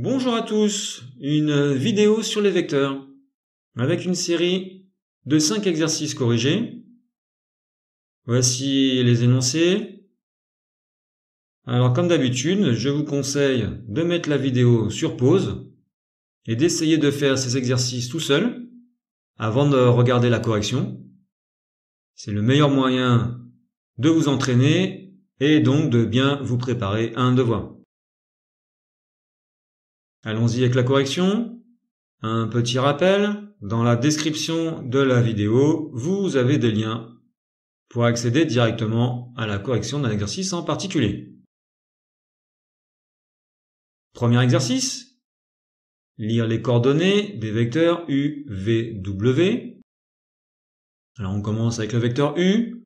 Bonjour à tous, une vidéo sur les vecteurs, avec une série de 5 exercices corrigés. Voici les énoncés. Alors comme d'habitude, je vous conseille de mettre la vidéo sur pause et d'essayer de faire ces exercices tout seul avant de regarder la correction. C'est le meilleur moyen de vous entraîner et donc de bien vous préparer à un devoir. Allons-y avec la correction. Un petit rappel, dans la description de la vidéo, vous avez des liens pour accéder directement à la correction d'un exercice en particulier. Premier exercice, lire les coordonnées des vecteurs U, V, W. Alors on commence avec le vecteur U.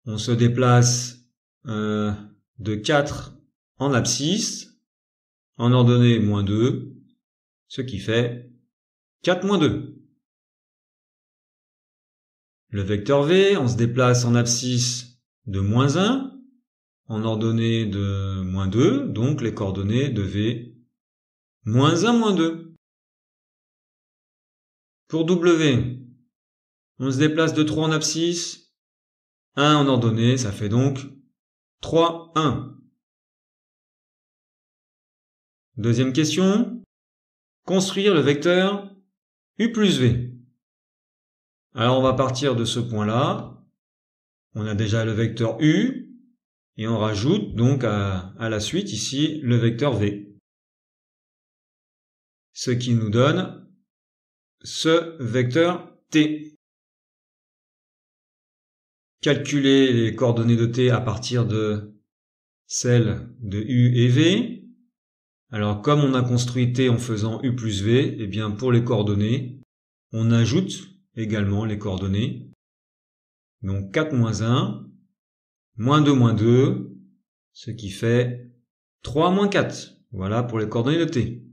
On se déplace de 4 en abscisse, en ordonnée -2, ce qui fait 4 - 2. Le vecteur V, on se déplace en abscisse de -1, en ordonnée de -2, donc les coordonnées de V, -1, -2. Pour W, on se déplace de 3 en abscisse, 1 en ordonnée, ça fait donc 3, 1. Deuxième question, construire le vecteur U plus V. Alors on va partir de ce point-là, on a déjà le vecteur U, et on rajoute donc à la suite ici le vecteur V. Ce qui nous donne ce vecteur T. Calculer les coordonnées de T à partir de celles de U et V. Alors comme on a construit T en faisant U plus V, eh bien pour les coordonnées, on ajoute également les coordonnées. Donc 4 - 1, -2, -2, ce qui fait 3 - 4. Voilà pour les coordonnées de T.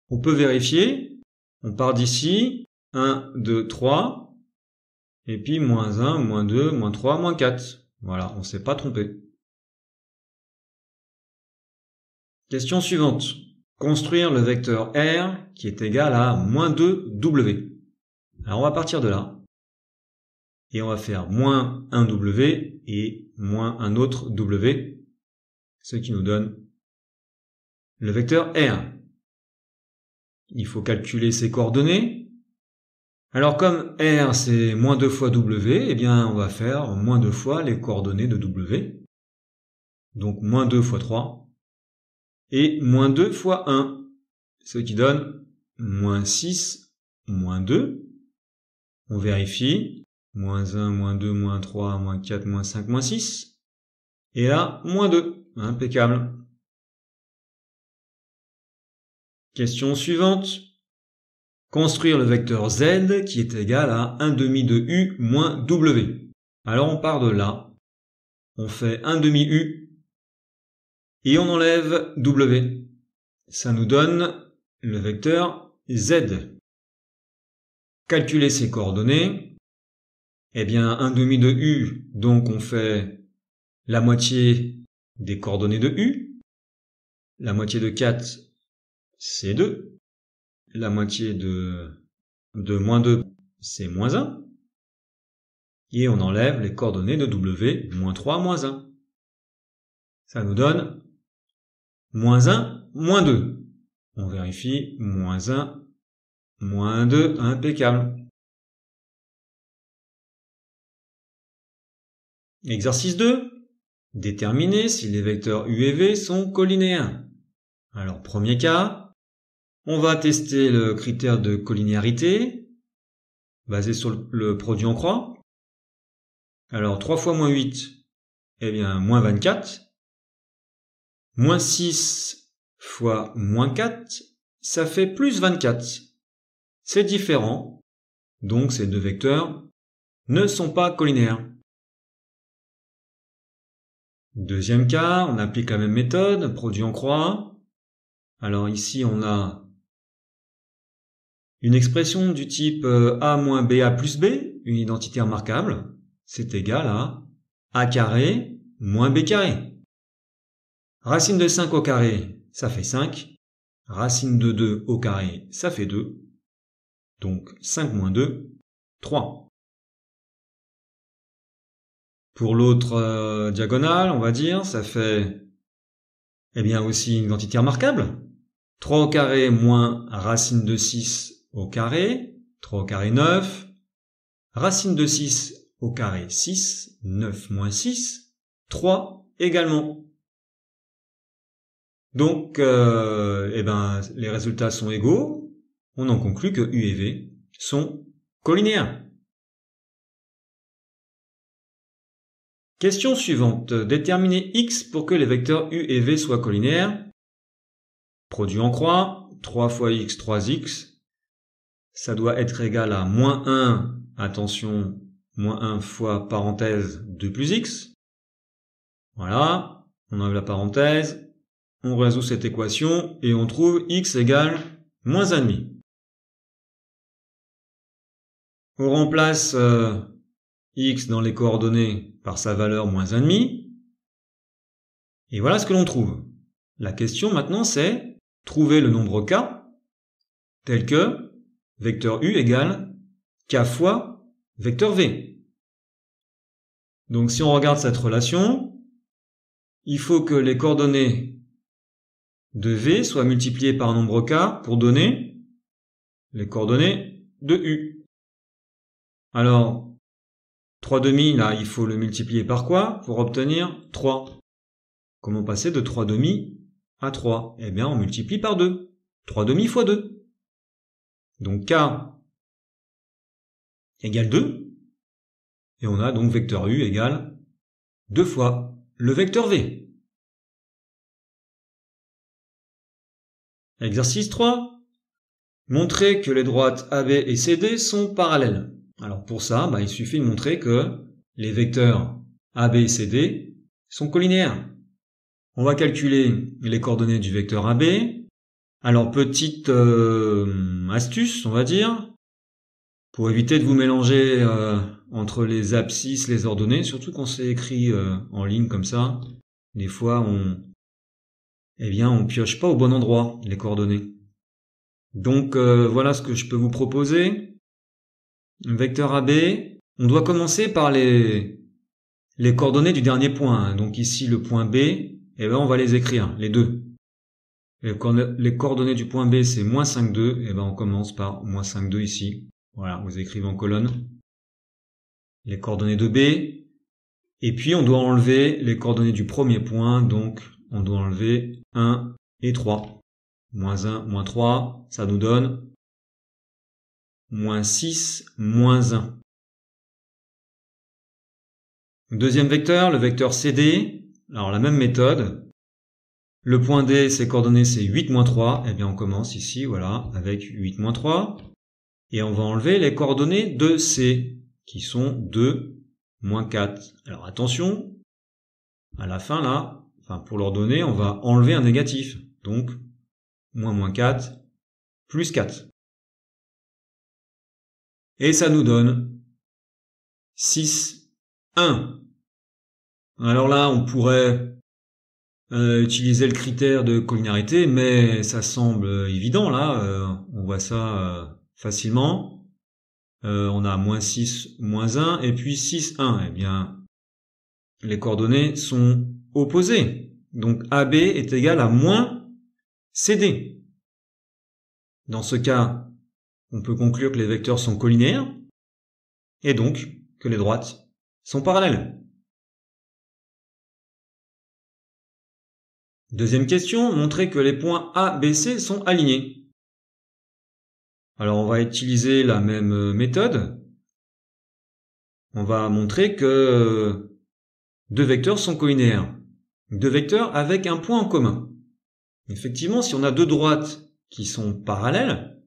On peut vérifier, on part d'ici, 1, 2, 3, et puis -1, -2, -3, -4. Voilà, on ne s'est pas trompé. Question suivante. Construire le vecteur R qui est égal à -2W. Alors on va partir de là. Et on va faire -1W et moins un autre W, ce qui nous donne le vecteur R. Il faut calculer ses coordonnées. Alors comme R c'est -2 fois W, eh bien on va faire -2 fois les coordonnées de W. Donc -2 fois 3. Et -2 fois 1, ce qui donne -6, -2. On vérifie. -1, -2, -3, -4, -5, -6. Et là, -2. Impeccable. Question suivante. Construire le vecteur Z qui est égal à 1/2 de U moins W. Alors on part de là. On fait 1/2 U. Et on enlève W. Ça nous donne le vecteur Z. Calculer ses coordonnées. Eh bien, 1/2 de U, donc on fait la moitié des coordonnées de U. La moitié de 4, c'est 2. La moitié de -2, c'est -1. Et on enlève les coordonnées de W, -3, -1. Ça nous donne -1, -2. On vérifie, -1, -2, impeccable. Exercice 2. Déterminer si les vecteurs U et V sont collinéens. Alors, premier cas, on va tester le critère de collinéarité, basé sur le produit en croix. Alors, 3 fois -8, eh bien, -24. -6 fois -4, ça fait +24. C'est différent, donc ces deux vecteurs ne sont pas collinéaires. Deuxième cas, on applique la même méthode, produit en croix. Alors ici, on a une expression du type A moins BA plus B, une identité remarquable, c'est égal à A carré moins B carré. Racine de 5 au carré, ça fait 5. racine de 2 au carré, ça fait 2. Donc 5 moins 2, 3. Pour l'autre diagonale, on va dire, ça fait aussi une quantité remarquable. 3 au carré moins racine de 6 au carré, 3 au carré 9, racine de 6 au carré 6, 9 moins 6, 3 également. Donc, les résultats sont égaux. On en conclut que U et V sont colinéaires. Question suivante. Déterminez X pour que les vecteurs U et V soient colinéaires. Produit en croix, 3 fois X, 3X. Ça doit être égal à moins 1, attention, moins 1 fois parenthèse 2 plus X. Voilà, on enlève la parenthèse, on résout cette équation et on trouve X égale moins 1,5. On remplace X dans les coordonnées par sa valeur moins 1,5. Et voilà ce que l'on trouve. La question maintenant c'est trouver le nombre K tel que vecteur U égale K fois vecteur V. Donc si on regarde cette relation, il faut que les coordonnées de V soient multipliées par un nombre K pour donner les coordonnées de U. Alors, 3,5, là, il faut le multiplier par quoi pour obtenir 3? Comment passer de 3,5 à 3? Eh bien, on multiplie par 2. 3,5 fois 2. Donc, K égale 2. Et on a donc vecteur U égale 2 fois le vecteur V. Exercice 3. Montrer que les droites AB et CD sont parallèles. Alors pour ça, il suffit de montrer que les vecteurs AB et CD sont colinéaires. On va calculer les coordonnées du vecteur AB. Alors petite astuce, on va dire, pour éviter de vous mélanger entre les abscisses, les ordonnées, surtout quand c'est écrit en ligne comme ça. Des fois, on pioche pas au bon endroit les coordonnées. Donc voilà ce que je peux vous proposer. Vecteur AB, on doit commencer par les coordonnées du dernier point. Donc ici le point B, on va les écrire, les deux. Les coordonnées du point B c'est moins 5,2, on commence par moins 5,2 ici. Voilà, vous écrivez en colonne les coordonnées de B. Et puis on doit enlever les coordonnées du premier point, donc on doit enlever 1 et 3. Moins 1, moins 3, ça nous donne moins 6, moins 1. Deuxième vecteur, le vecteur CD. Alors la même méthode. Le point D, ses coordonnées, c'est 8, moins 3. On commence ici, voilà, avec 8, moins 3. Et on va enlever les coordonnées de C, qui sont 2, moins 4. Alors attention, à la fin là, pour leur donner, on va enlever un négatif. Donc, moins 4, plus 4. Et ça nous donne 6, 1. Alors là, on pourrait utiliser le critère de collinéarité, mais ça semble évident là, on voit ça facilement. On a moins 6, moins 1, et puis 6, 1. Les coordonnées sont opposées. Donc AB est égal à moins CD. Dans ce cas, on peut conclure que les vecteurs sont colinéaires, et donc que les droites sont parallèles. Deuxième question, montrer que les points A, B, C sont alignés. Alors on va utiliser la même méthode. On va montrer que deux vecteurs sont colinéaires. Deux vecteurs avec un point en commun. Effectivement, si on a deux droites qui sont parallèles,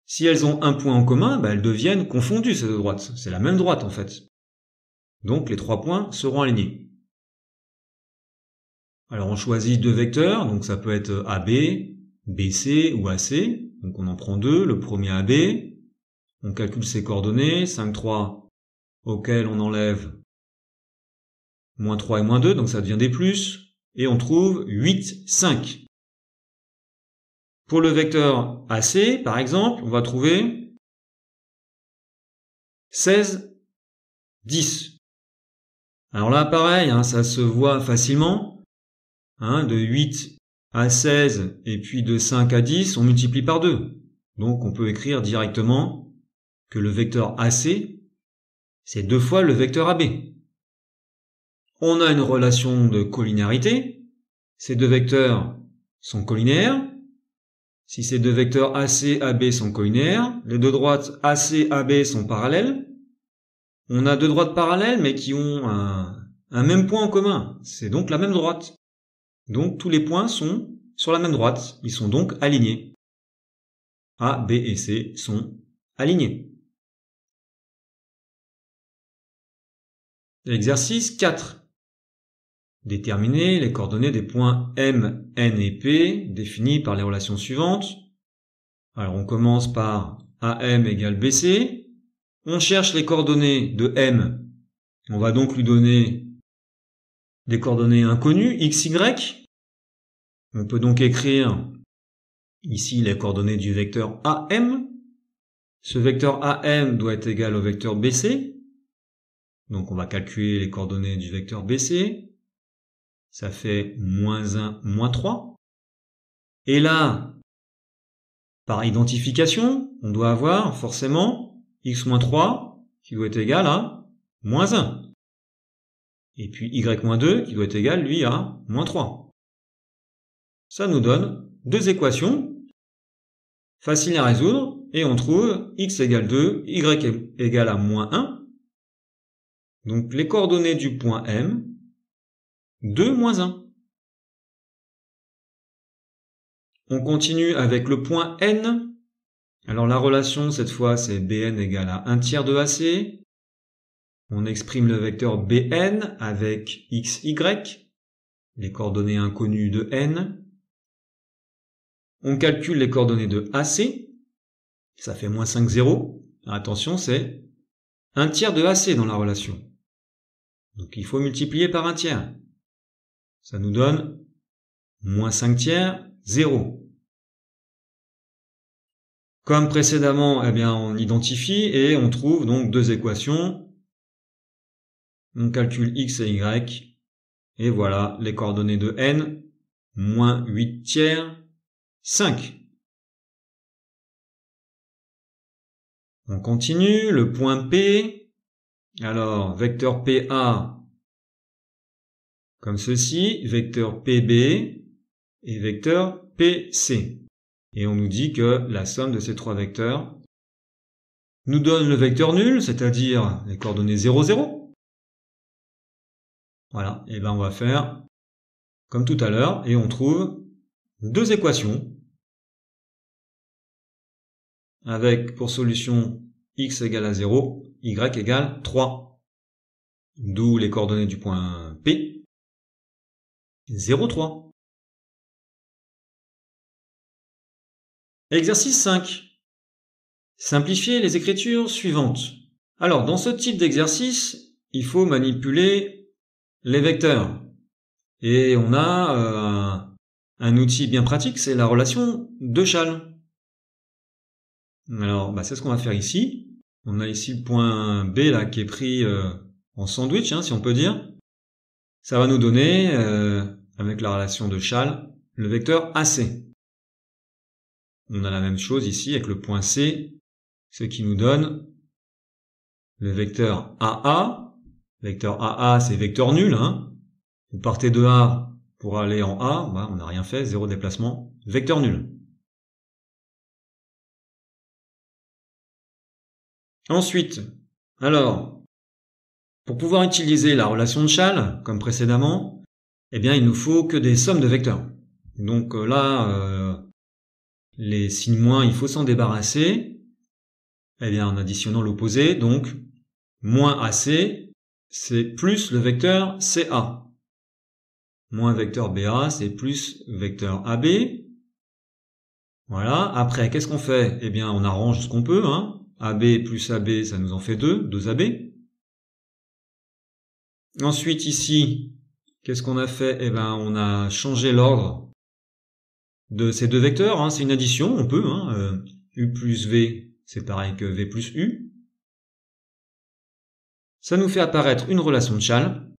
si elles ont un point en commun, elles deviennent confondues ces deux droites. C'est la même droite en fait. Donc les trois points seront alignés. Alors on choisit deux vecteurs, donc ça peut être AB, BC ou AC. Donc on en prend deux, le premier AB, on calcule ses coordonnées, 5, 3, auquel on enlève moins 3 et moins 2, donc ça devient des plus, et on trouve 8, 5. Pour le vecteur AC, par exemple, on va trouver 16, 10. Alors là, pareil, ça se voit facilement. De 8 à 16 et puis de 5 à 10, on multiplie par 2. Donc on peut écrire directement que le vecteur AC, c'est 2 fois le vecteur AB. On a une relation de collinéarité. Ces deux vecteurs sont collinéaires. Si ces deux vecteurs AC, AB sont collinéaires, les deux droites AC, AB sont parallèles. On a deux droites parallèles mais qui ont un même point en commun. C'est donc la même droite. Donc tous les points sont sur la même droite. Ils sont donc alignés. A, B et C sont alignés. Exercice 4. Déterminer les coordonnées des points M, N et P définis par les relations suivantes. Alors on commence par AM égale BC. On cherche les coordonnées de M. On va donc lui donner des coordonnées inconnues, x, y. On peut donc écrire ici les coordonnées du vecteur AM. Ce vecteur AM doit être égal au vecteur BC. Donc on va calculer les coordonnées du vecteur BC. Ça fait -1, -3. Et là, par identification, on doit avoir forcément x-3 qui doit être égal à -1. Et puis y-2 qui doit être égal, lui, à -3. Ça nous donne deux équations faciles à résoudre et on trouve x égale 2, y égale à -1. Donc les coordonnées du point M, 2, -1. On continue avec le point N. Alors la relation cette fois c'est Bn égale à 1/3 de AC. On exprime le vecteur Bn avec x, y, les coordonnées inconnues de N. On calcule les coordonnées de AC. Ça fait -5, 0. Attention, c'est 1/3 de AC dans la relation. Donc il faut multiplier par 1/3. Ça nous donne -5/3, 0. Comme précédemment, on identifie et on trouve donc deux équations. On calcule x et y. Et voilà les coordonnées de n. -8/3, 5. On continue, le point P. Alors, vecteur PA comme ceci, vecteur PB et vecteur PC. Et on nous dit que la somme de ces trois vecteurs nous donne le vecteur nul, c'est-à-dire les coordonnées 0, 0. Voilà, et on va faire comme tout à l'heure et on trouve deux équations avec pour solution x égale à 0, y égale 3. D'où les coordonnées du point P, 0, 3. Exercice 5. Simplifier les écritures suivantes. Alors, dans ce type d'exercice, il faut manipuler les vecteurs. Et on a un outil bien pratique, c'est la relation de Schall. Alors, c'est ce qu'on va faire ici. On a ici le point B là qui est pris en sandwich, si on peut dire. Ça va nous donner, avec la relation de Schall, le vecteur AC. On a la même chose ici avec le point C, ce qui nous donne le vecteur AA. Vecteur AA, c'est vecteur nul. Vous partez de A pour aller en A, on n'a rien fait, 0 déplacement, vecteur nul. Ensuite, alors, pour pouvoir utiliser la relation de Schall, comme précédemment, il nous faut que des sommes de vecteurs. Donc là, les signes moins, il faut s'en débarrasser. En additionnant l'opposé, donc moins AC, c'est plus le vecteur CA. Moins vecteur BA, c'est plus vecteur AB. Voilà. Après, qu'est-ce qu'on fait? On arrange ce qu'on peut. AB plus AB, ça nous en fait 2 AB. Ensuite, ici, qu'est-ce qu'on a fait? On a changé l'ordre de ces deux vecteurs, hein, c'est une addition, on peut, hein, U plus V, c'est pareil que V plus U. Ça nous fait apparaître une relation de Chasles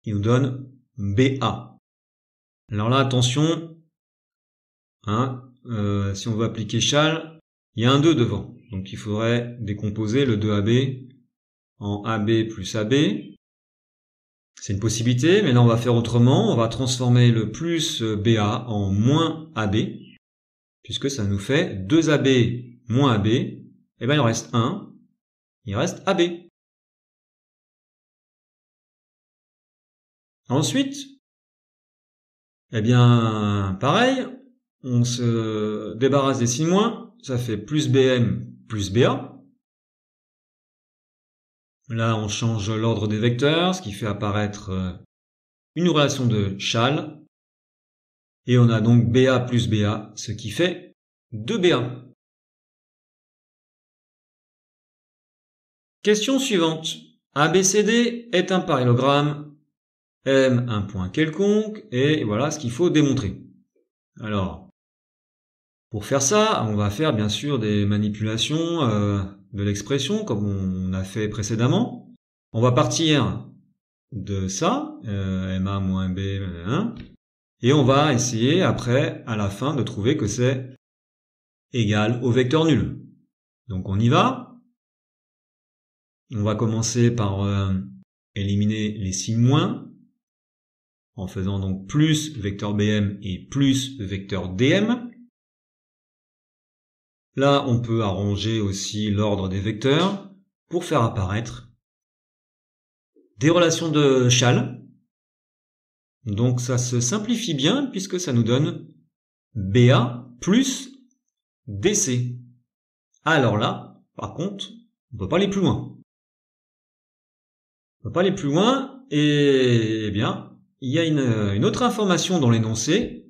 qui nous donne BA. Alors là, attention, hein, si on veut appliquer Chasles, il y a un 2 devant. Donc il faudrait décomposer le 2AB en AB plus AB. C'est une possibilité, mais là on va faire autrement. On va transformer le plus BA en moins AB, puisque ça nous fait 2AB moins AB. Et bien il en reste 1, il reste AB. Ensuite, eh bien pareil, on se débarrasse des signes moins, ça fait plus BM plus BA. Là, on change l'ordre des vecteurs, ce qui fait apparaître une relation de Chasles. Et on a donc BA plus BA, ce qui fait 2BA. Question suivante. ABCD est un parallélogramme, M un point quelconque, et voilà ce qu'il faut démontrer. Alors, pour faire ça, on va faire bien sûr des manipulations de l'expression, comme on a fait précédemment. On va partir de ça, MA moins B, 1, et on va essayer après, à la fin, de trouver que c'est égal au vecteur nul. Donc on y va. On va commencer par éliminer les signes moins, en faisant donc plus vecteur BM et plus vecteur DM. Là, on peut arranger aussi l'ordre des vecteurs pour faire apparaître des relations de Chasles. Donc ça se simplifie bien puisque ça nous donne BA plus DC. Alors là, par contre, on ne peut pas aller plus loin. On ne peut pas aller plus loin et eh bien, il y a une autre information dans l'énoncé.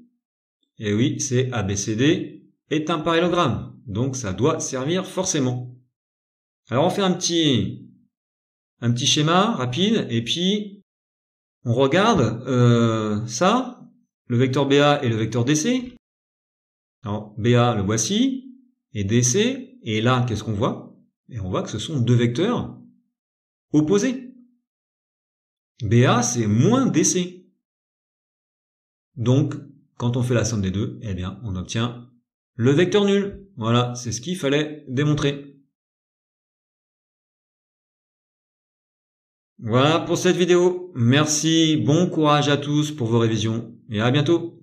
Et oui, c'est ABCD est un parallélogramme. Donc ça doit servir forcément. Alors on fait un petit schéma rapide et puis on regarde ça, le vecteur BA et le vecteur DC. Alors BA le voici et DC, et là qu'est-ce qu'on voit? Et on voit que ce sont deux vecteurs opposés. BA c'est moins DC. Donc quand on fait la somme des deux, eh bien on obtient le vecteur nul. Voilà, c'est ce qu'il fallait démontrer. Voilà pour cette vidéo. Merci, bon courage à tous pour vos révisions et à bientôt.